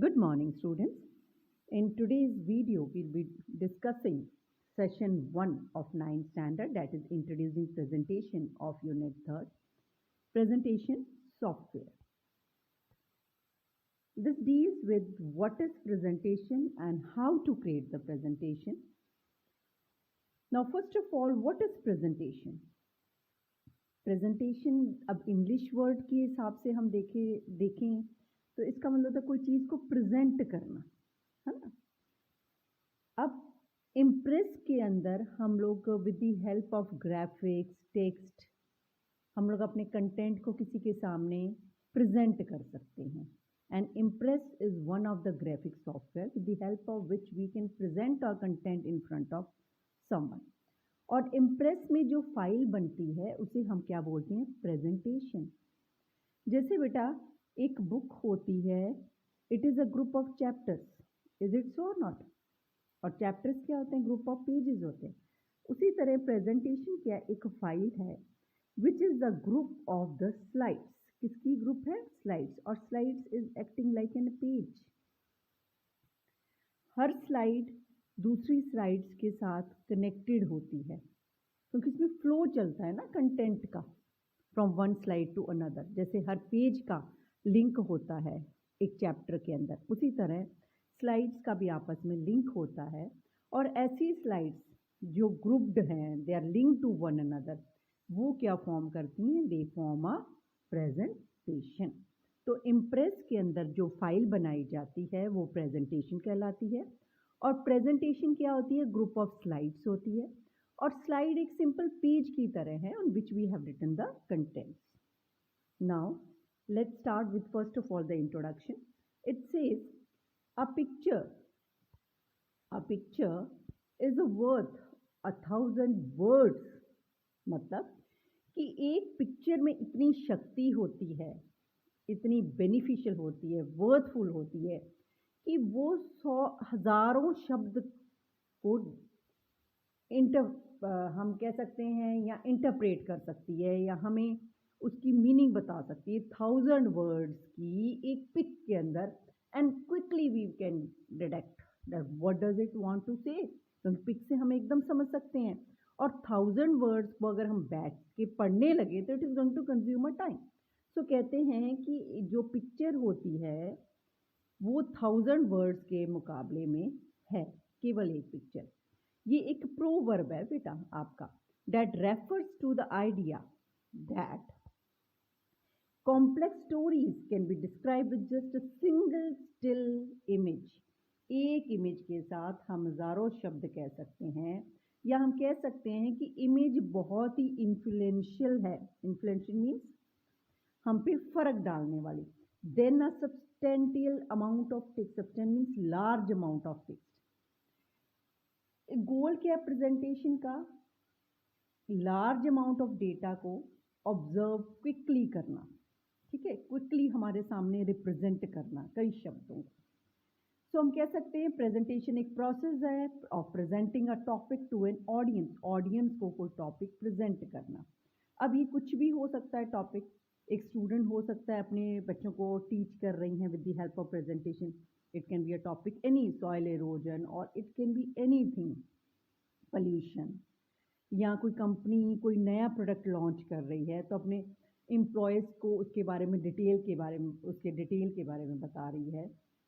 Good morning, students. In today's video, we'll be discussing session 1 of 9th standard, that is introducing presentation of unit 3rd, presentation software. This deals with what is presentation and how to create the presentation. Now, first of all, what is presentation? Presentation, अब English word के हिसाब से हम देखें तो इसका मतलब था कोई चीज़ को प्रेजेंट करना, है ना। अब इम्प्रेस के अंदर हम लोग with the help of graphics, text, हम लोग अपने कंटेंट को किसी के सामने प्रेजेंट कर सकते हैं। And impress is one of the graphic software with the help of which we can present our content in front of someone. और इम्प्रेस में जो फाइल बनती है उसे हम क्या बोलते हैं? प्रेजेंटेशन। जैसे बेटा एक बुक होती है, it is a group of chapters, is it so और नॉट? और चैप्टर्स क्या होते हैं? ग्रुप ऑफ पेजेस होते हैं। उसी तरह प्रेजेंटेशन क्या एक फाइल है which is the group of the slides. किसकी ग्रुप है? स्लाइड्स। और slides is acting like an page. Her slide दूसरी स्लाइड्स के साथ कनेक्टेड होती है क्योंकि इसमें फ्लो चलता है ना कंटेंट का, from one slide to another. जैसे हर पेज का लिंक होता है एक चैप्टर के अंदर, उसी तरह स्लाइड्स का भी आपस में लिंक होता है। और ऐसी स्लाइड्स जो ग्रुप्ड हैं, they are link to one another, वो क्या फॉर्म करती हैं? They form a presentation. तो इम्प्रेस के अंदर जो फाइल बनाई जाती है वो प्रेजेंटेशन कहलाती है। और प्रेजेंटेशन क्या होती है? ग्रुप ऑफ स्लाइड्स होती है। और स्लाइड एक सिंपल पेज की तरह है on which we have written the contents. Now let's start with first of all the introduction. It says a picture is worth 1,000 words. मतलब कि एक पिक्चर में इतनी शक्ति होती है, इतनी बेनिफिशियल होती है, वर्थफुल होती है कि वो हजारों शब्द को हम कह सकते हैं या इंटरप्रेट कर सकती है या हमें उसकी मीनिंग बता सकती है 1,000 वर्ड्स की एक पिक के अंदर। And quickly we can detect that what does it want to say, क्योंकि पिक से हम एकदम समझ सकते हैं। और 1,000 वर्ड्स को अगर हम बैठ के पढ़ने लगे तो it is going to consume a time. So कहते हैं कि जो पिक्चर होती है वो 1,000 वर्ड्स के मुकाबले में है केवल एक पिक्चर। ये एक प्रोवर्ब है बेटा आपका, that refers to the idea that complex stories can be described with just a single still image. एक इमेज के साथ हम हजारों शब्द कह सकते हैं, या हम कह सकते हैं कि इमेज बहुत ही इन्फ्लुएंशियल है। इन्फ्लुएंशियल मीन्स हम पे फर्क डालने वाली। Then a substantial amount of text, substant means large amount of text. Goal क्या है प्रेजेंटेशन का? लार्ज अमाउंट ऑफ डेटा को ऑब्जर्व क्विकली करना, ठीक है, क्विकली हमारे सामने रिप्रेजेंट करना कई शब्दों को। सो हम कह सकते हैं प्रेजेंटेशन एक प्रोसेस है of presenting a topic to an audience. Audience को कोई टॉपिक प्रेजेंट करना। अब ये कुछ भी हो सकता है टॉपिक। एक स्टूडेंट हो सकता है अपने बच्चों को टीच कर रही हैं with the help of presentation. It can be a topic any, soil erosion, और it can be anything, pollution, या कोई कंपनी कोई नया प्रोडक्ट लॉन्च कर रही है तो अपने एम्प्लॉयज़ को उसके बारे में उसके डिटेल के बारे में बता रही है,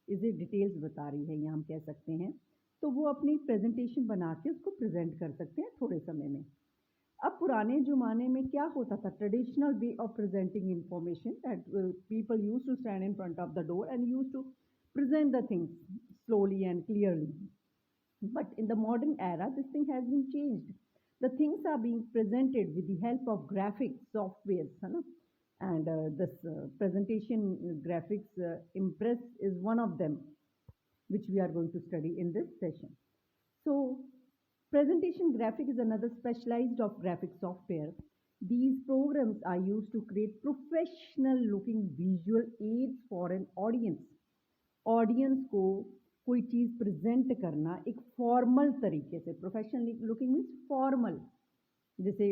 इसे डिटेल्स बता रही है, या हम कह सकते हैं। तो वो अपनी प्रेजेंटेशन बना के उसको प्रेजेंट कर सकते हैं थोड़े समय में। अब पुराने ज़माने में क्या होता था? Traditional way of presenting information, that people use to stand in front of the door and use to present the things slowly and clearly. But in the modern era, this thing has been changed. The things are being presented with the help of graphics softwares, and this presentation graphics Impress is one of them, which we are going to study in this session. So, presentation graphic is another specialized of graphic software. These programs are used to create professional looking visual aids for an audience. Audience को कोई चीज़ present करना एक formal तरीके से, professional looking means formal, जैसे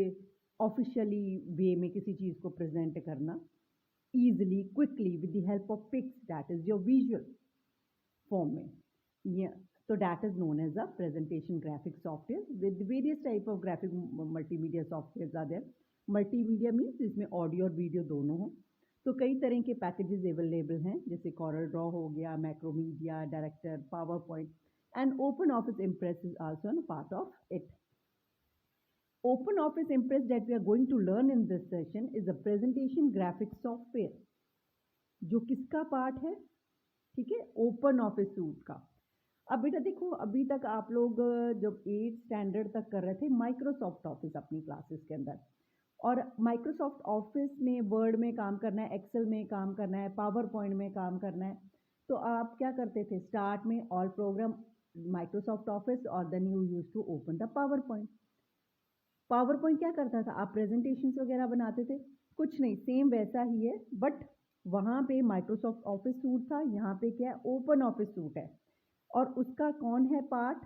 officially way में किसी चीज़ को प्रेजेंट करना easily, quickly, with the help of pics, that is your visual. Form में। ये तो that is known as a presentation graphic software with various type of graphic multimedia software are there. Multimedia means इसमें audio और video दोनों हो। तो कई तरह के पैकेजेस अवेलेबल हैं, जैसे कॉरल ड्रॉ हो गया, Macromedia, director, power point, and open office impress is also an part of it. Open Office Impress that we are going to learn in this session is a presentation graphics software, जो किसका part है, ठीक है, open office suit का। अब बेटा देखो, अभी तक आप लोग जब 8th स्टैंडर्ड तक कर रहे थे माइक्रोसॉफ्ट ऑफिस अपनी क्लासेस के अंदर, और माइक्रोसॉफ्ट ऑफिस में वर्ड में काम करना है, एक्सेल में काम करना है, पावर पॉइंट में काम करना है, तो आप क्या करते थे, स्टार्ट में ऑल प्रोग्राम माइक्रोसॉफ्ट ऑफिस और then you use to open the PowerPoint. PowerPoint क्या करता था, आप प्रेजेंटेशंस वगैरह बनाते थे, कुछ नहीं, सेम वैसा ही है, बट वहाँ पे माइक्रोसॉफ्ट ऑफिस सूट था, यहाँ पे क्या है, ओपन ऑफिस सूट है, और उसका कौन है पार्ट,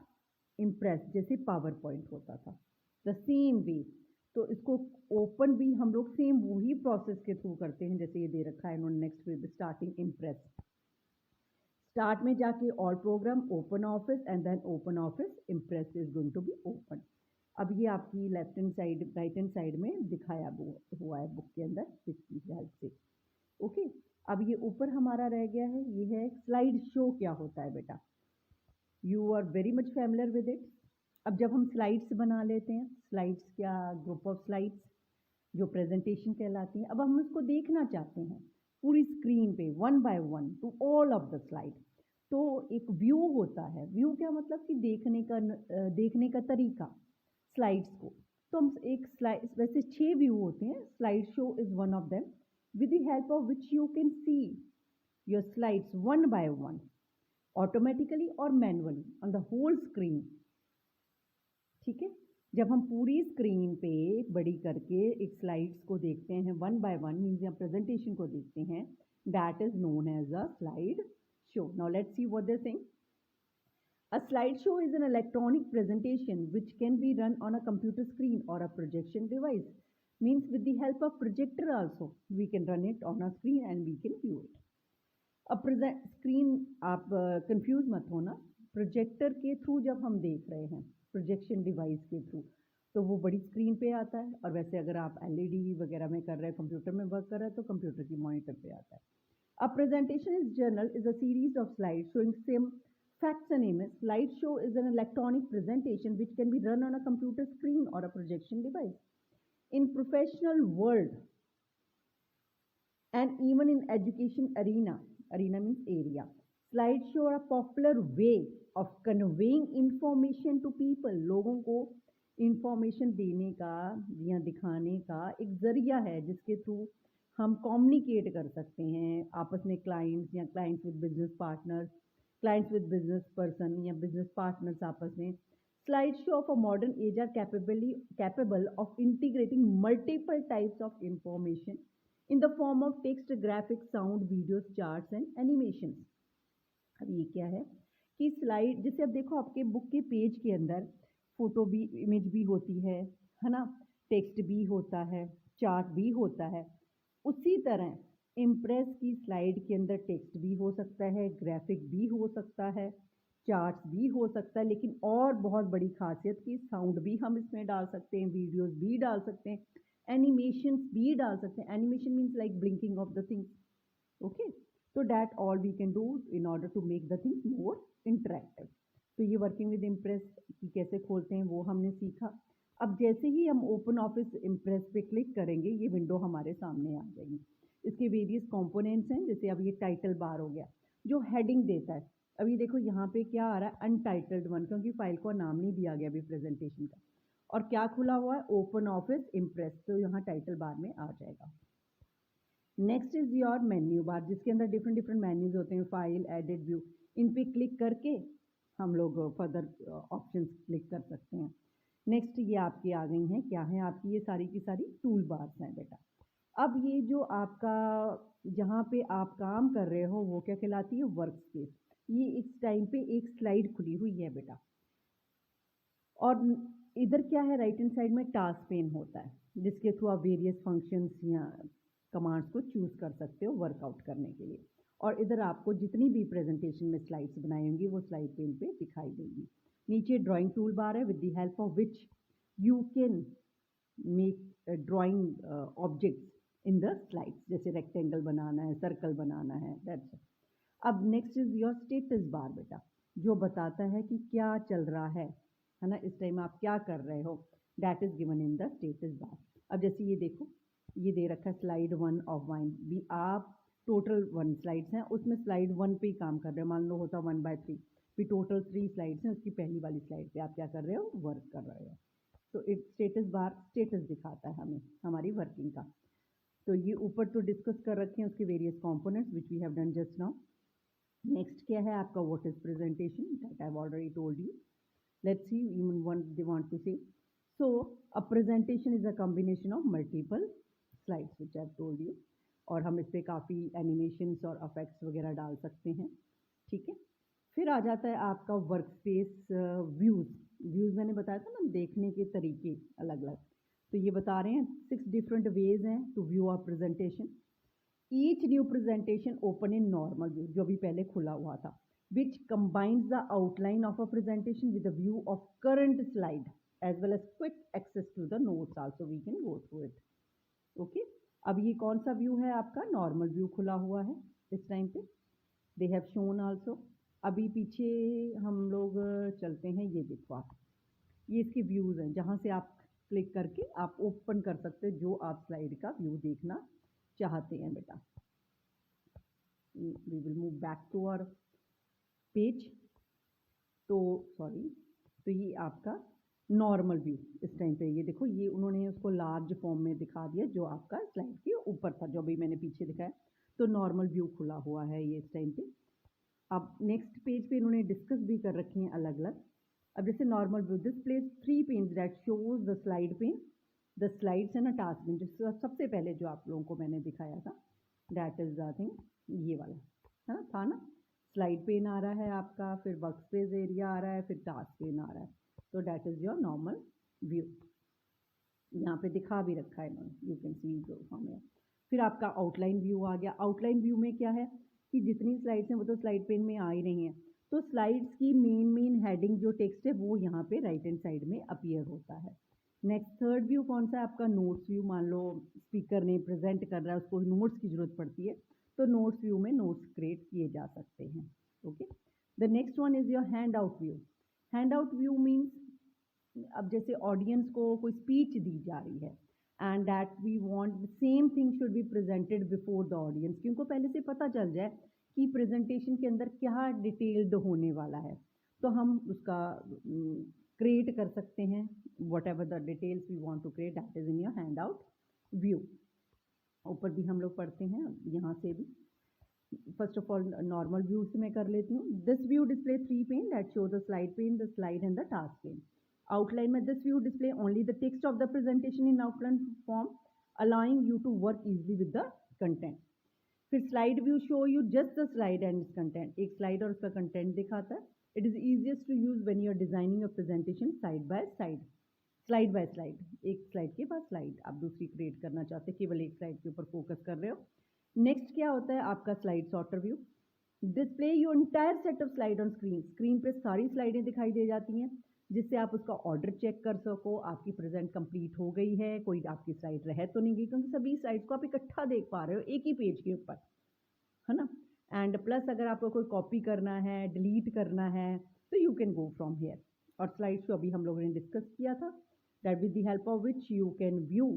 इम्प्रेस, जैसे पावर पॉइंट होता था द सेम वे। तो इसको ओपन भी हम लोग सेम वही प्रोसेस के थ्रू करते हैं, जैसे ये दे रखा है इन्होंने, next with starting impress, start में जाके all program open office and then open office impress is going to be open. अब ये आपकी left hand side, right hand side में दिखाया हुआ है बुक के अंदर पिक की हेल्प से। ओके, अब ये ऊपर हमारा रह गया है, ये है स्लाइड शो। क्या होता है बेटा, you are very much familiar with it. अब जब हम स्लाइड्स बना लेते हैं, स्लाइड्स क्या, ग्रुप ऑफ स्लाइड्स जो प्रेजेंटेशन कहलाती हैं, अब हम उसको देखना चाहते हैं पूरी स्क्रीन पे, one by one two all of the slide. तो एक व्यू होता है, व्यू क्या मतलब कि देखने का तरीका स्लाइड्स को। तो हम एक स्लाइड, वैसे 6 व्यू होते हैं, slide show is one of them, with the help of which you can see your slides one by one, automatically और manually on the whole screen. ठीक है, जब हम पूरी स्क्रीन पे बड़ी करके एक स्लाइड्स को देखते हैं वन बाय वन, मीन्स या प्रेजेंटेशन को देखते हैं, that is known as a slide show. Now let's see what they saying. A slideshow is an electronic presentation which can be run on a computer screen or a projection device. Means with the help of projector also we can run it on a screen and we can view it. अब screen आप confuse मत होना, projector के through जब हम देख रहे हैं, प्रोजेक्शन डिवाइस के थ्रू, तो वो बड़ी स्क्रीन पे आता है, और वैसे अगर आप एलईडी वगैरह में कर रहे हैं, कंप्यूटर में वर्क कर रहे हैं, तो कंप्यूटर की मॉनिटर पे आता है। A presentation in journal is a series of slides showing same facts and images. Slideshow is an electronic presentation which can be run on a computer screen or a projection device. In professional world and even in education arena means area, slideshow are a popular way of conveying information to people. लोगों को information देने का या दिखाने का एक जरिया है, जिसके थ्रू हम कम्युनिकेट कर सकते हैं आपस में, क्लाइंट्स या clients with business partners, clients with business person या बिजनेस पार्टनर्स आपस में। Slide show of a modern age are capable of integrating multiple types of information in the form of text, graphics, sound, videos, charts and animation. अब ये क्या है कि slide, जैसे अब देखो आपके बुक के पेज के अंदर फोटो भी, इमेज भी होती है ना, टेक्स्ट भी होता है, चार्ट भी होता है। उसी तरह इम्प्रेस की स्लाइड के अंदर टेक्स्ट भी हो सकता है, ग्राफिक भी हो सकता है, चार्ट्स भी हो सकता है, लेकिन और बहुत बड़ी खासियत कि साउंड भी हम इसमें डाल सकते हैं, वीडियोस भी डाल सकते हैं, एनिमेशंस भी डाल सकते हैं। Animation means like blinking of the things. Okay, so that all we can do in order to make the things more interactive. तो ये वर्किंग विद इम्प्रेस की कैसे खोलते हैं वो हमने सीखा। अब जैसे ही हम ओपन ऑफिस इम्प्रेस पे क्लिक करेंगे, ये विंडो हमारे सामने आ जाएगी। इसके वेरियस कंपोनेंट्स हैं, जैसे अब ये टाइटल बार हो गया जो हेडिंग देता है। अब ये देखो यहाँ पे क्या आ रहा है, अनटाइटल्ड वन, क्योंकि फाइल को नाम नहीं दिया गया अभी प्रेजेंटेशन का। और क्या खुला हुआ है, ओपन ऑफिस इम्प्रेस, तो यहाँ टाइटल बार में आ जाएगा। Next is your menu bar, जिसके अंदर डिफरेंट मेन्यूज होते हैं, फाइल, एडिट, व्यू। इन पे क्लिक करके हम लोग फर्दर ऑप्शंस क्लिक कर सकते हैं। नेक्स्ट ये आपकी आ गई हैं, क्या है आपकी, ये सारी की सारी टूल बार्स हैं बेटा। अब ये जो आपका जहाँ पे आप काम कर रहे हो वो क्या कहलाती है, वर्क स्पेस। ये इस टाइम पे एक स्लाइड खुली हुई है बेटा, और इधर क्या है, राइट हैंड साइड में टास्क पेन होता है, जिसके थ्रू आप वेरियस फंक्शंस या कमांड्स को चूज कर सकते हो वर्कआउट करने के लिए। और इधर आपको जितनी भी प्रेजेंटेशन में स्लाइड्स बनाई होंगी वो स्लाइड पेन पे दिखाई देंगी। नीचे ड्राइंग टूल बार है, with the help of which you can make drawing objects in the slides, जैसे रेक्टेंगल बनाना है, सर्कल बनाना है, दैट्स। अब next is your status bar बेटा, जो बताता है कि क्या चल रहा है ना, इस टाइम आप क्या कर रहे हो, that is given in the status bar. अब जैसे ये देखो, ये दे रखा है स्लाइड 1 ऑफ माइन भी, आप टोटल 1 स्लाइड्स हैं, उसमें स्लाइड 1 पे ही काम कर रहे हो, मान लो होता 1/3, फिर टोटल 3 स्लाइड्स हैं, उसकी पहली वाली स्लाइड पे आप क्या कर रहे हो, वर्क कर रहे हो। तो एक स्टेटस बार स्टेटस दिखाता है हमें हमारी वर्किंग का। तो ये ऊपर तो डिस्कस कर रखे हैं उसके various components which we have done just now. Next क्या है आपका, what is presentation, that I have already told you. Let's see even one they want to say. So a presentation is a combination of multiple slides which I have told you, और हम इस पर काफ़ी animations और affects वगैरह डाल सकते हैं, ठीक है। फिर आ जाता है आपका वर्क स्पेस व्यूज़ मैंने बताया था ना, देखने के तरीके अलग अलग। तो ये बता रहे हैं 6 डिफरेंट वेज हैं to view a presentation. Each new presentation open in normal view, जो भी पहले खुला हुआ था, which combines the outline of a presentation with a view of current slide as well as quick access to the notes also we can go through it. Okay, अब ये कौन सा व्यू है आपका, नॉर्मल व्यू खुला हुआ है इस टाइम पे, दे हैव शोन आल्सो। अभी पीछे हम लोग चलते हैं, ये देखो आप, ये इसके व्यूज़ हैं जहाँ से आप क्लिक करके आप ओपन कर सकते हो जो आप स्लाइड का व्यू देखना चाहते हैं बेटा। We will move back to our page. तो सॉरी, तो ये आपका नॉर्मल व्यू इस टाइम पे, ये देखो ये उन्होंने उसको लार्ज फॉर्म में दिखा दिया जो आपका स्लाइड के ऊपर था, जो भी मैंने पीछे दिखाया। तो नॉर्मल व्यू खुला हुआ है ये इस टाइम पे। अब नेक्स्ट पेज पे इन्होंने डिस्कस भी कर रखे हैं अलग अलग। अब जैसे normal view, this place 3 panes that shows the slide pane, the slides and a task pane, जिससे सबसे पहले जो आप लोगों को मैंने दिखाया था, दैट इज आई थिंक ये वाला है ना, था ना, स्लाइड पेन आ रहा है आपका, फिर वर्क स्पेस एरिया आ रहा है, फिर टास्क पेन आ रहा है। तो that is your normal view, यहाँ पे दिखा भी रखा है इन्होंने, you can C from here. फिर आपका आउटलाइन व्यू आ गया। आउटलाइन व्यू में क्या है कि जितनी स्लाइड्स हैं वो तो स्लाइड पेन में आ ही रही हैं, तो स्लाइड्स की मेन हेडिंग जो टेक्स्ट है वो यहाँ पे राइट हैंड साइड में अपीयर होता है। नेक्स्ट थर्ड व्यू कौन सा है आपका, नोट्स व्यू। मान लो स्पीकर ने प्रेजेंट कर रहा है, उसको नोट्स की जरूरत पड़ती है, तो नोट्स व्यू में नोट्स क्रिएट किए जा सकते हैं। Okay, the next one is your handout view. Hand out view means, अब जैसे ऑडियंस को कोई स्पीच दी जा रही है and that we want same thing should be presented before the audience, कि उनको पहले से पता चल जाए कि प्रेजेंटेशन के अंदर क्या डिटेल्ड होने वाला है, तो हम उसका क्रिएट कर सकते हैं, whatever the details we want to create, that is in your handout view. ऊपर भी हम लोग पढ़ते हैं, यहाँ से भी। First of all normal view से मैं कर लेती हूँ। This view display 3 pane that show the slide pane, the slide and the task pane. Outline में this view display only the text of the presentation in outline form, allowing you to work easily with the content. फिर slide view show you just the slide and its content, एक slide और उसका content दिखाता है। It is easiest to use when you are designing a presentation side by side, slide by slide, एक slide के बाद slide आप दूसरी क्रिएट करना चाहते हैं, केवल एक स्लाइड के ऊपर फोकस कर रहे हो। नेक्स्ट क्या होता है आपका slide sorter view. Display your entire set of slide on screen, screen पे सारी स्लाइडें दिखाई दे जाती हैं, जिससे आप उसका ऑर्डर चेक कर सको, आपकी प्रेजेंट कंप्लीट हो गई है, कोई आपकी स्लाइड रह तो नहीं गई, क्योंकि सभी स्लाइड्स को आप इकट्ठा देख पा रहे हो एक ही पेज के ऊपर, है ना। एंड प्लस अगर आपको कोई कॉपी करना है, डिलीट करना है, तो you can go from here. और स्लाइड्स को अभी हम लोगों ने डिस्कस किया था, that with the help of which you can view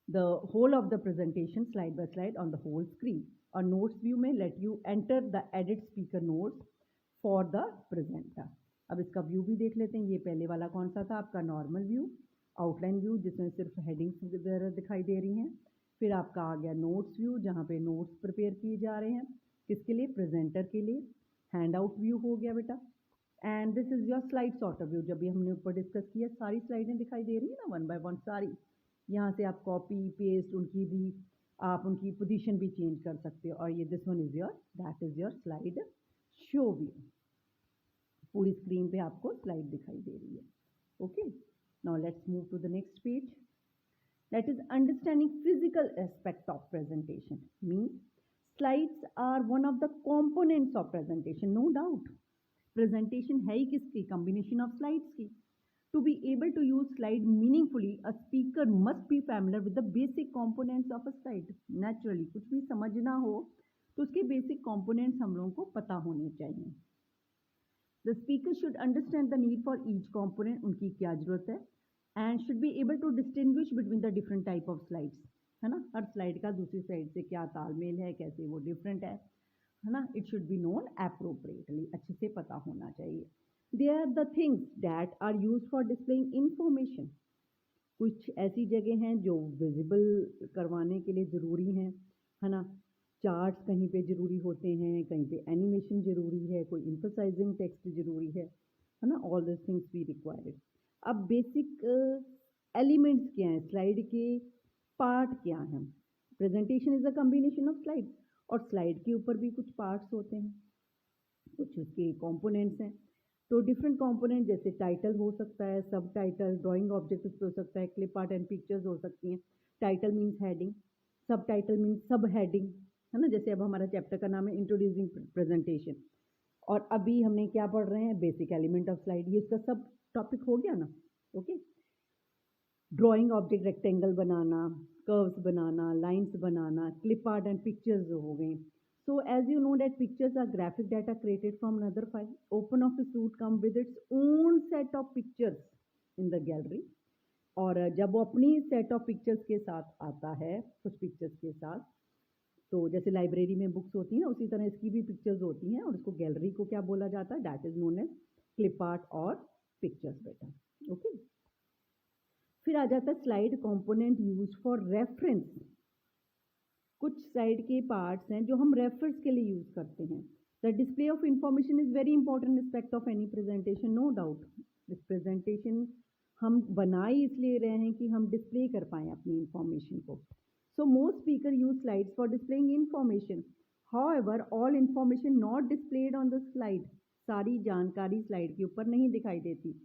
the whole of the presentation slide by slide on the whole screen. और notes view में let you enter the edit speaker notes for the presenter. अब इसका view भी देख लेते हैं। ये पहले वाला कौन सा था आपका, नॉर्मल व्यू, आउटलाइन व्यू जिसमें सिर्फ हेडिंग्स वगैरह दिखाई दे रही हैं। फिर आपका आ गया नोट्स व्यू, जहाँ पे नोट्स प्रिपेयर किए जा रहे हैं, किसके लिए, प्रेजेंटर के लिए। हैंड आउट व्यू हो गया बेटा। And this is your slide sorter view, जब भी हमने ऊपर डिस्कस किया, सारी स्लाइडें दिखाई दे रही है ना, 1 by 1 सारी। यहाँ से आप कॉपी पेस्ट उनकी भी, आप उनकी पोजीशन भी चेंज कर सकते हो। और ये this one is your, that is your slide show view, पूरी स्क्रीन पे आपको स्लाइड दिखाई दे रही है। Okay, now let's move to the next page, that is understanding physical aspect of presentation. Means Slides are one of the components of presentation, no doubt. Presentation है ही किसकी? Combination of slides की. To be able to use slide meaningfully, a speaker must be familiar with the basic components of a slide. Naturally, कुछ भी समझना हो तो उसके basic components हम लोगों को पता होने चाहिए. The speaker should understand the need for each component, उनकी क्या जरूरत है, and should be able to distinguish between the different type of slides. है ना, हर स्लाइड का दूसरी स्लाइड से क्या तालमेल है, कैसे वो डिफरेंट है ना. It should be known appropriately, अच्छे से पता होना चाहिए. They are the things that are use for displaying information. कुछ ऐसी जगह हैं जो विजिबल करवाने के लिए ज़रूरी हैं, है ना. चार्ट्स कहीं पे ज़रूरी होते हैं, कहीं पे एनिमेशन ज़रूरी है, कोई एम्फसाइजिंग टेक्स्ट ज़रूरी है ना. All this things we required. अब बेसिक एलिमेंट्स क्या हैं, स्लाइड के पार्ट क्या हैं. Presentation is a combination of slide, और स्लाइड के ऊपर भी कुछ पार्ट्स होते हैं, कुछ उसके कंपोनेंट्स हैं. तो डिफरेंट कंपोनेंट जैसे टाइटल हो सकता है, सब टाइटल, ड्राइंग ऑब्जेक्ट उस पर हो सकता है, क्लिप आर्ट एंड पिक्चर्स हो सकती हैं. टाइटल मीन्स हेडिंग, सब टाइटल मीन्स सब हेडिंग, है ना. जैसे अब हमारा चैप्टर का नाम है इंट्रोड्यूसिंग प्रेजेंटेशन, और अभी हमने क्या पढ़ रहे हैं, बेसिक एलिमेंट ऑफ स्लाइड. ये इसका सब टॉपिक हो गया ना. Okay. Drawing object rectangle banana, curves banana, lines banana, clip art and pictures हो गई. So as you know that pictures are graphic data created from another file. OpenOffice suite come with its own set of pictures in the gallery. और जब वो अपनी set of pictures के साथ आता है, कुछ पिक्चर्स के साथ, तो जैसे लाइब्रेरी में बुक्स होती हैं उसी तरह इसकी भी पिक्चर्स होती हैं, और उसको गैलरी को क्या बोला जाता है, that is known as clip art और पिक्चर्स बेटा. ओके. फिर आ जाता है slide component use for reference. कुछ स्लाइड के पार्ट्स हैं जो हम रेफरेंस के लिए यूज करते हैं. The display of information is very important aspect of any presentation, no doubt. This presentation हम बना ही इसलिए रहे हैं कि हम डिस्प्ले कर पाएँ अपनी इंफॉर्मेशन को. So most speaker use slides for displaying information. However all information not displayed on the slide. सारी जानकारी स्लाइड के ऊपर नहीं दिखाई देती.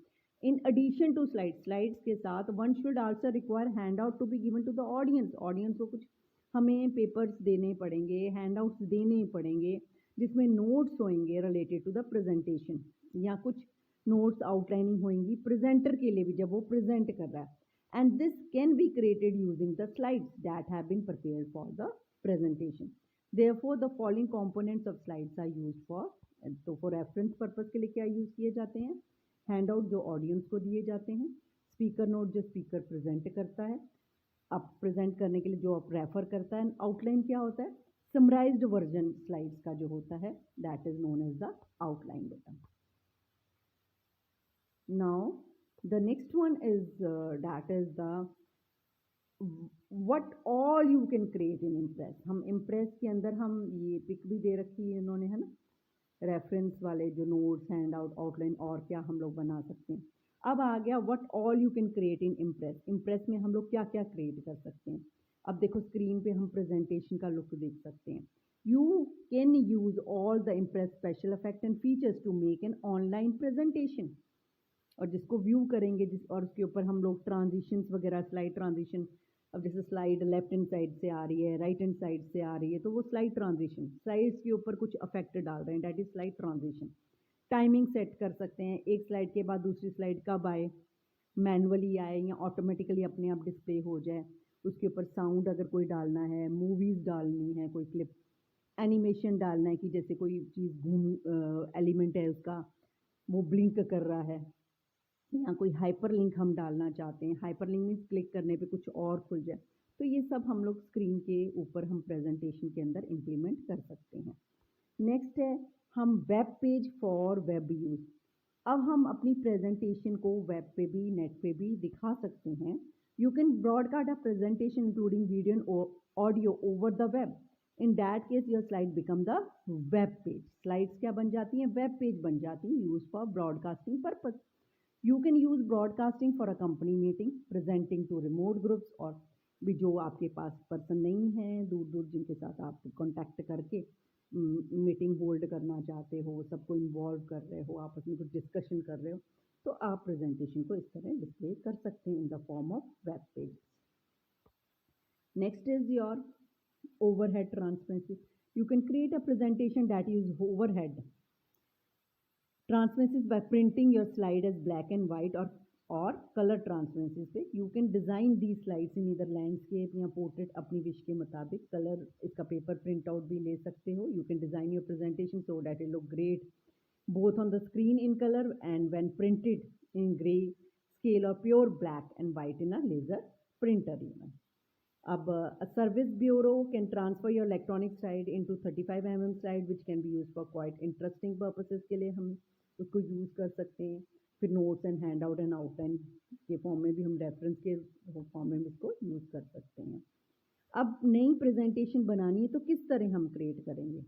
In addition to slides के साथ one should also require handout to be given to the audience. Audience को कुछ हमें पेपर्स देने पड़ेंगे, हैंडआउट्स देने पड़ेंगे, जिसमें नोट्स होंगे रिलेटेड टू द प्रेजेंटेशन, या कुछ नोट्स आउटलाइनिंग होंगी प्रेजेंटर के लिए भी जब वो प्रेजेंट कर रहा है. And this can be created using the slides that have been prepared for the presentation. Therefore the following components of slides are used for. तो फॉर रेफरेंस पर्पस के लिए क्या यूज़ किए जाते हैं, हैंडआउट जो ऑडियंस को दिए जाते हैं, स्पीकर नोट जो स्पीकर प्रेजेंट करता है, अब प्रेजेंट करने के लिए जो आप रेफर करता है, आउटलाइन क्या होता है, समराइज्ड वर्जन स्लाइड्स का जो होता है, that is known as the outline बेटा. Now the next one is that is the what all you can create in Impress. हम इम्प्रेस के अंदर हम ये पिक भी दे रखी है इन्होंने, है ना, रेफरेंस वाले जो नोट्स, हैंड आउट, आउटलाइन, और क्या हम लोग बना सकते हैं. अब आ गया what all you can create in impress. Impress में हम लोग क्या क्या क्रिएट कर सकते हैं. अब देखो स्क्रीन पे हम प्रेजेंटेशन का लुक देख सकते हैं. You can use all the impress special effect and features to make an online presentation. और जिसको व्यू करेंगे और उसके ऊपर हम लोग ट्रांजिशंस वगैरह, स्लाइड ट्रांजिशन, अब जैसे स्लाइड लेफ्ट हैंड साइड से आ रही है, राइट हैंड साइड से आ रही है, तो वो स्लाइड ट्रांजिशन, स्लाइड्स के ऊपर कुछ इफेक्ट डाल रहे हैं, that is slide transition. Timing set कर सकते हैं, एक स्लाइड के बाद दूसरी स्लाइड कब आए, मैनुअली आए या ऑटोमेटिकली अपने आप डिस्प्ले हो जाए. उसके ऊपर साउंड अगर कोई डालना है, मूवीज़ डालनी है, कोई क्लिप, एनिमेशन डालना है कि जैसे कोई चीज़ घूम एलिमेंट है उसका वो ब्लिंक कर रहा है, या कोई हाइपर लिंक हम डालना चाहते हैं, हाइपर लिंक मीन्स क्लिक करने पे कुछ और खुल जाए. तो ये सब हम लोग स्क्रीन के ऊपर हम प्रेजेंटेशन के अंदर इम्प्लीमेंट कर सकते हैं. नेक्स्ट है हम web page for web use. अब हम अपनी प्रेजेंटेशन को वेब पे भी, नेट पे भी दिखा सकते हैं. You can broadcast a presentation including video and audio over the web. In that case your slide become the web page. Slides क्या बन जाती हैं, वेब पेज बन जाती हैं, use for broadcasting purpose. You can use broadcasting for a company meeting, presenting to remote groups, और भी जो आपके पास पर्सन नहीं है, दूर दूर जिनके साथ आप कॉन्टैक्ट करके मीटिंग होल्ड करना चाहते हो, सबको इन्वॉल्व कर रहे हो, आपस में कुछ डिस्कशन कर रहे हो, तो आप प्रेजेंटेशन को इस तरह डिस्प्ले कर सकते हैं इन the form of web page. Next is your overhead transparency. You can create a presentation that uses overhead transparencies by printing your slide as black and white or color transparencies पे. You can design these slides in either landscape या portrait अपनी wish के मुताबिक. Color इसका paper print out भी ले सकते हो. You can design your presentation so that it look great both on the screen in color and when printed in gray scale or pure black and white in a laser printer even. अब a service bureau can transfer your electronic slide into 35 mm slide which can be used for quite interesting purposes के लिए हम उसको use कर सकते हैं. फिर notes and hand out and outline के फॉर्म में भी हम रेफरेंस के फॉर्म में भी इसको यूज़ कर सकते हैं. अब नई प्रेजेंटेशन बनानी है तो किस तरह हम क्रिएट करेंगे?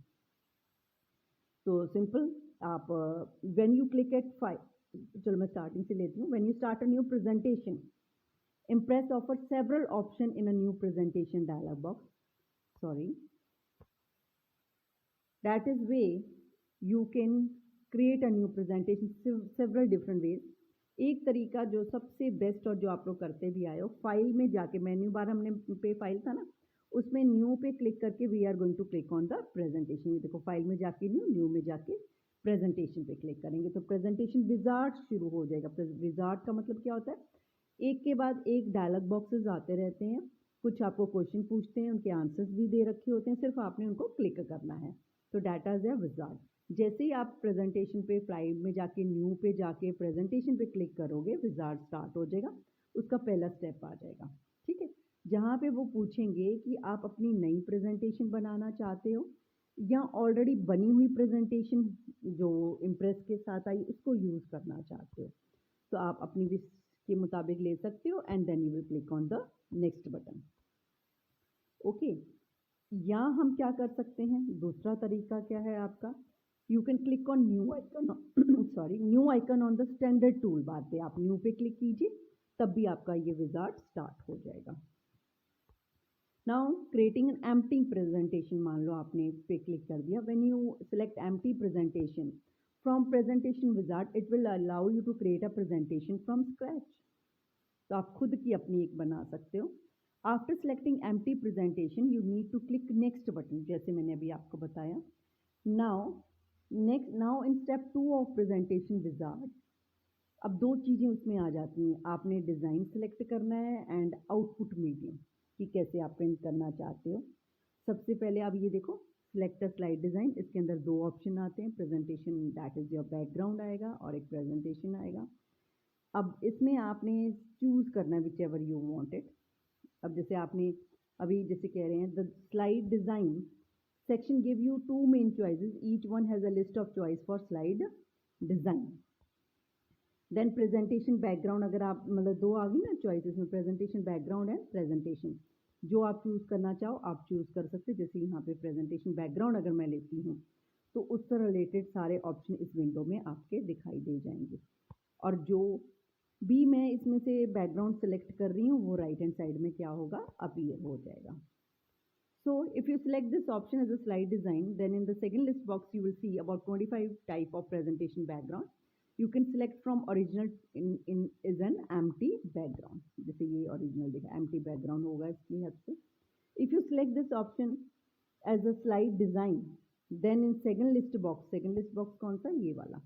तो सिंपल आप when you click at file, चलो मैं स्टार्टिंग से लेती हूँ. When you start a new presentation, Impress offers several options in a new presentation dialog box. That is way you can create a new presentation several different ways. एक तरीका जो सबसे best और जो आप लोग करते भी आए हो, फाइल में जाके मेन्यू बार हमने पे फाइल था ना, उसमें न्यू पे क्लिक करके we are going to click on the presentation. ये देखो फाइल में जाके न्यू में जाके प्रेजेंटेशन पे क्लिक करेंगे तो प्रेजेंटेशन विजार्ड शुरू हो जाएगा. विजार्ड का मतलब क्या होता है? एक के बाद एक डायलॉग बॉक्सेस आते रहते हैं. कुछ आपको क्वेश्चन पूछते हैं, उनके आंसर्स भी दे रखे होते हैं, सिर्फ आपने उनको क्लिक करना है. तो डाटा इज अ विजार्ड. जैसे ही आप प्रेजेंटेशन पे फाइल में जाके न्यू पे जाके प्रेजेंटेशन पे क्लिक करोगे, विजार्ड स्टार्ट हो जाएगा. उसका पहला स्टेप आ जाएगा. ठीक है, जहाँ पे वो पूछेंगे कि आप अपनी नई प्रेजेंटेशन बनाना चाहते हो या ऑलरेडी बनी हुई प्रेजेंटेशन जो इम्प्रेस के साथ आई उसको यूज़ करना चाहते हो. तो आप अपनी विश के मुताबिक ले सकते हो and then you will click on the next button. Okay, या हम क्या कर सकते हैं? दूसरा तरीका क्या है आपका? You can click on new icon, new icon on the standard tool bar पे आप न्यू पे क्लिक कीजिए, तब भी आपका ये विजार्ड स्टार्ट हो जाएगा. Now creating an empty presentation, मान लो आपने इस पे क्लिक कर दिया. When you select empty presentation from presentation wizard, it will allow you to create a presentation from scratch. तो आप खुद की अपनी एक बना सकते हो. After selecting empty presentation, you need to click next button, जैसे मैंने अभी आपको बताया. Now in step 2 of presentation wizard, अब दो चीज़ें उसमें आ जाती हैं. आपने डिज़ाइन सेलेक्ट करना है एंड आउटपुट मीडियम कि कैसे आप प्रिंट करना चाहते हो. सबसे पहले आप ये देखो सिलेक्ट अ स्लाइड डिज़ाइन, इसके अंदर दो ऑप्शन आते हैं. Presentation that is your background आएगा और एक प्रेजेंटेशन आएगा. अब इसमें आपने चूज़ करना है विच एवर यू वांटेड. अब जैसे आपने अभी जैसे कह रहे हैं the slide design section give you 2 main choices, each one has a list of choice for slide design. Then presentation background, अगर आप मतलब दो आ गई ना चॉइसेस में, प्रेजेंटेशन बैकग्राउंड एंड प्रेजेंटेशन, जो आप चूज़ करना चाहो आप चूज़ कर सकते. जैसे यहाँ पे प्रेजेंटेशन बैकग्राउंड अगर मैं लेती हूँ तो उससे रिलेटेड सारे ऑप्शन इस विंडो में आपके दिखाई दे जाएंगे. और जो भी मैं इसमें से बैकग्राउंड सेलेक्ट कर रही हूँ वो राइट हैंड साइड में क्या होगा, अपीयर हो जाएगा. So if you select this option as a slide design, then in the second list box you will see about 25 type of presentation background. You can select from original in is an empty background. जैसे ये original दिखा, empty background होगा इसकी हद से. If you select this option as a slide design, then in second list box कौन सा? ये वाला.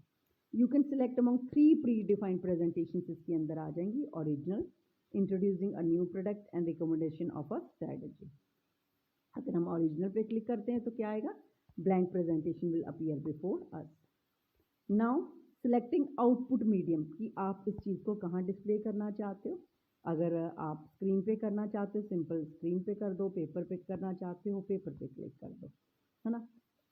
You can select among 3 predefined presentations इसके अंदर आ जाएंगी. Original, introducing a new product and recommendation of a strategy. अगर हम original पे क्लिक करते हैं तो क्या आएगा? Blank presentation will appear before us. Now selecting output medium कि आप इस चीज़ को कहाँ डिस्प्ले करना चाहते हो. अगर आप स्क्रीन पे करना चाहते हो सिंपल स्क्रीन पे कर दो, पेपर पे करना चाहते हो पेपर पे क्लिक कर दो, है ना.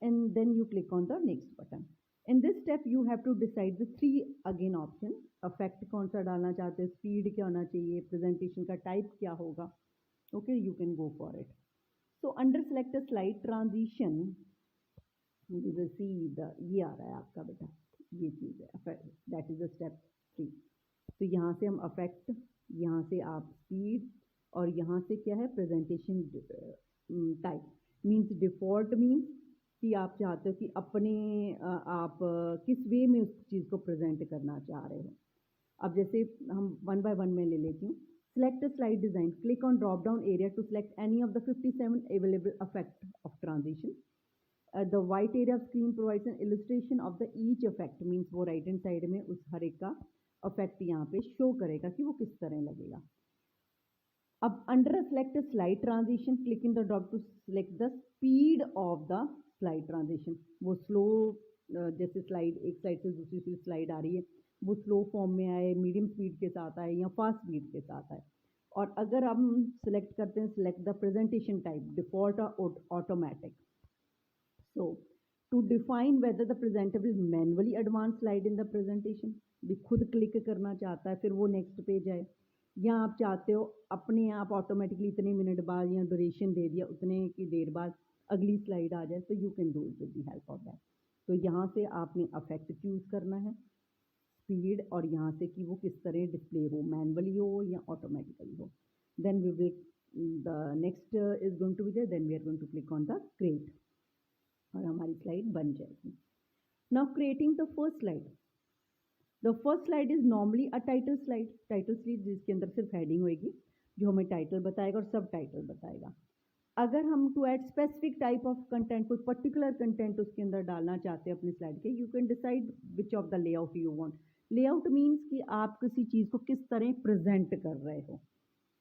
And then you click on the next button. In this step you have to decide the 3 again option. Effect कौन सा डालना चाहते हो, स्पीड क्या होना चाहिए, प्रेजेंटेशन का टाइप क्या होगा. Okay, you can go for it. So under select slide transition you will see the, ये आ रहा है आपका बेटा, ये चीज़ है, दैट इज़ द स्टेप 3. तो यहाँ से हम अफेक्ट, यहाँ से आप स्पीड और यहाँ से क्या है presentation type. Means default means कि आप चाहते हो कि अपने आप किस वे में उस चीज़ को प्रेजेंट करना चाह रहे हो. अब जैसे हम 1 by 1 में ले लेती हूँ. Select a slide design, click on drop down area to select any of the 57 available effect of transition. The white area of screen provides an illustration of the each effect, means वो right hand side में उस हर एक का effect यहाँ पे show करेगा कि वो किस तरह लगेगा. अब under select slide transition click in the drop to select the speed of the slide transition. वो स्लो, जैसे स्लाइड एक साइड से दूसरी स्लाइड आ रही है, वो स्लो फॉर्म में आए, मीडियम स्पीड के साथ आए या फास्ट स्पीड के साथ आए. और अगर हम सिलेक्ट करते हैं select the presentation type default और automatic. So to define whether the presenter will manually advance slide in the presentation, भी खुद क्लिक करना चाहता है फिर वो नेक्स्ट पेज आए, या आप चाहते हो अपने आप ऑटोमेटिकली इतने मिनट बाद या ड्यूरेशन दे दिया उतने की देर बाद अगली स्लाइड आ जाए, तो you can do it with the help of that. तो यहाँ से आपने अफेक्ट चूज करना है, स्पीड, और यहाँ से कि वो किस तरह डिस्प्ले हो, मैनुअली हो या ऑटोमेटिकली हो. Then we will the next is going to be there, then we are going to click on the create और हमारी स्लाइड बन जाएगी. Now creating the first slide. The first slide is normally a title slide. Title slide जिसके अंदर सिर्फ heading होगी जो हमें टाइटल बताएगा और सब टाइटल बताएगा. अगर हम to add specific type of content, कोई पर्टिकुलर कंटेंट उसके अंदर डालना चाहते हैं अपनी स्लाइड के, you can decide which of the layout you want. Layout means कि आप किसी चीज़ को किस तरह प्रेजेंट कर रहे हो.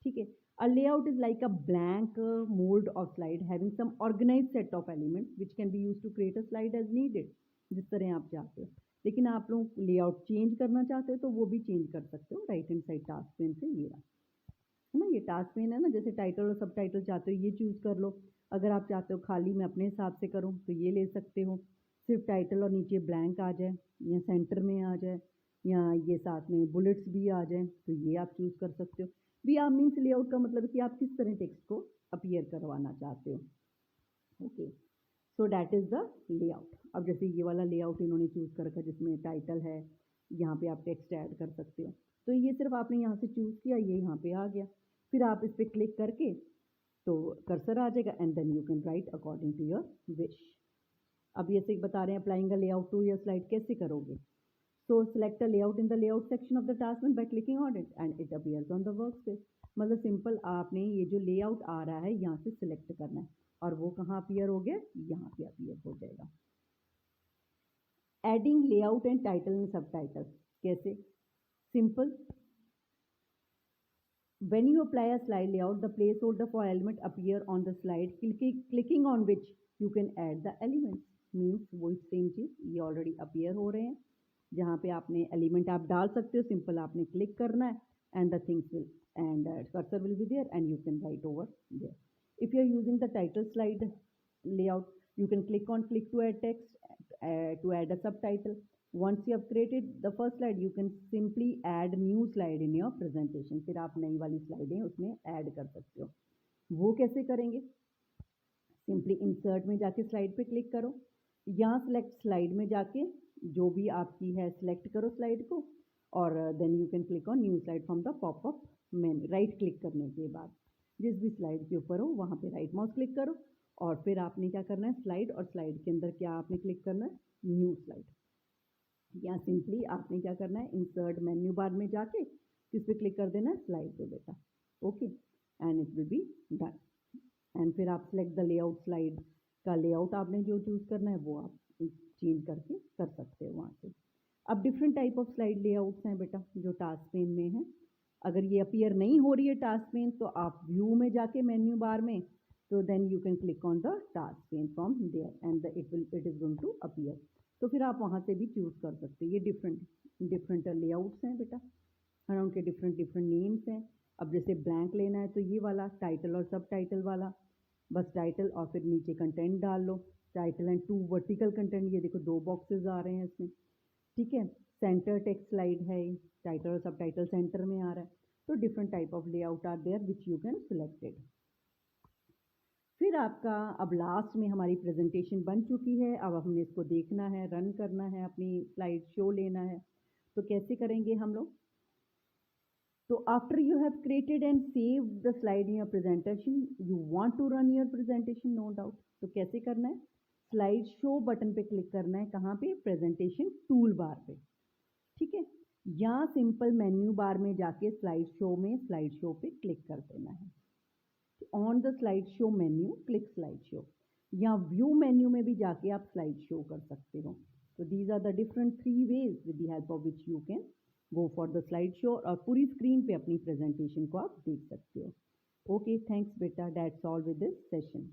ठीक है. A layout is like a blank mould of slide having some organised set of elements which can be used to create a slide as needed. जिस तरह आप चाहते हो. लेकिन आप लोग लेआउट चेंज करना चाहते हो तो वो भी चेंज कर सकते हो right hand side task pen से. ये रहा है ना, ये टास्क पेन है ना. जैसे टाइटल और सब टाइटल चाहते हो ये चूज़ कर लो. अगर आप चाहते हो खाली मैं अपने हिसाब से करूँ तो ये ले सकते हो, सिर्फ टाइटल और नीचे ब्लैंक आ जाए या सेंटर में आ जाए या ये साथ में बुलेट्स भी आ जाए, तो ये आप चूज़ कर सकते हो. भी आप मीन्स लेआउट का मतलब कि आप किस तरह टेक्स्ट को अपीयर करवाना चाहते हो. Okay, so that is the layout. अब जैसे ये वाला लेआउट इन्होंने चूज़ कर रखा जिसमें टाइटल है, यहाँ पे आप टेक्स्ट ऐड कर सकते हो. तो ये सिर्फ आपने यहाँ से चूज़ किया, ये यहाँ पे आ गया. फिर आप इस पर क्लिक करके तो कर्सर आ जाएगा and then you can write according to your wish. अब ये से बता रहे हैं applying a layout to your slide कैसे करोगे. So select a layout in the layout section of the task pane by clicking on it and it appears on the workspace. मतलब simple, आपने ये जो लेआउट आ रहा है यहाँ से सिलेक्ट करना है और वो कहाँ अपीयर हो गया, यहाँ पे अपीयर हो जाएगा. Adding layout and title and सब टाइटल कैसे. Simple, when you apply a slide layout, the placeholder for element appear on the slide, clicking on which you can add the elements. Means वही same चीज़ ये already appear हो रहे हैं. जहाँ पे आपने एलिमेंट आप डाल सकते हो, सिंपल आपने क्लिक करना है and the things will and cursor will be there and you can write over there. If you are using the title slide layout, you can click to add text, to add a subtitle. Once you have created the first slide, you can simply add new slide in your presentation. फिर आप नई वाली स्लाइडें उसमें add कर सकते हो. वो कैसे करेंगे. सिंपली इंसर्ट में जाके स्लाइड पे क्लिक करो, यहाँ सेलेक्ट स्लाइड में जाके जो भी आपकी है सिलेक्ट करो स्लाइड को और then you can click on new slide from the popup menu. Right click करने के बाद जिस भी स्लाइड के ऊपर हो वहाँ पे राइट माउस क्लिक करो और फिर आपने क्या करना है स्लाइड, और स्लाइड के अंदर क्या आपने क्लिक करना है न्यू स्लाइड. या सिंपली आपने क्या करना है इंसर्ट मेन्यू बार में जाके किस पे क्लिक कर देना है स्लाइड पे बेटा. Okay, and it will be done. And फिर आप सेलेक्ट द लेआउट, स्लाइड का लेआउट आपने जो चूज़ करना है वो आप चेंज करके कर सकते हो वहाँ से. अब different type of slide layouts हैं बेटा जो टास्क पेन में है. अगर ये अपीयर नहीं हो रही है टास्क पेन तो आप व्यू में जाके मेन्यू बार में, तो then you can click on the task pane from there and it is going to appear. तो फिर आप वहाँ से भी चूज़ कर सकते हैं. ये डिफरेंट लेआउट्स हैं बेटा, और उनके डिफरेंट नेम्स हैं. अब जैसे ब्लैंक लेना है तो ये वाला टाइटल और सब टाइटल वाला, बस टाइटल और फिर नीचे कंटेंट डाल लो. टाइटल एंड 2 वर्टिकल कंटेंट, ये देखो 2 बॉक्सेस आ रहे हैं इसमें. ठीक है, सेंटर टेक्स्ट स्लाइड है, टाइटल और सब टाइटल सेंटर में आ रहा है. तो different type of layout are there which you can selected. फिर आपका अब लास्ट में हमारी प्रेजेंटेशन बन चुकी है. अब हमने इसको देखना है, रन करना है, अपनी स्लाइड शो लेना है. तो कैसे करेंगे हम लोग. तो after you have created and save the slide in your presentation, you want to run your presentation, no doubt. तो कैसे करना है, स्लाइड शो बटन पे क्लिक करना है. कहाँ पे, प्रेजेंटेशन टूल बार पे. ठीक है, या सिंपल मेन्यू बार में जाके स्लाइड शो पे क्लिक कर देना है. On the slideshow menu, click slideshow. या व्यू मेन्यू में भी जाके आप स्लाइड शो कर सकते हो। तो these are the different 3 ways with the help of which you can go for the slide show, और पूरी स्क्रीन पे अपनी प्रेजेंटेशन को आप देख सकते हो। ओके, थैंक्स बेटा, that's all with this session.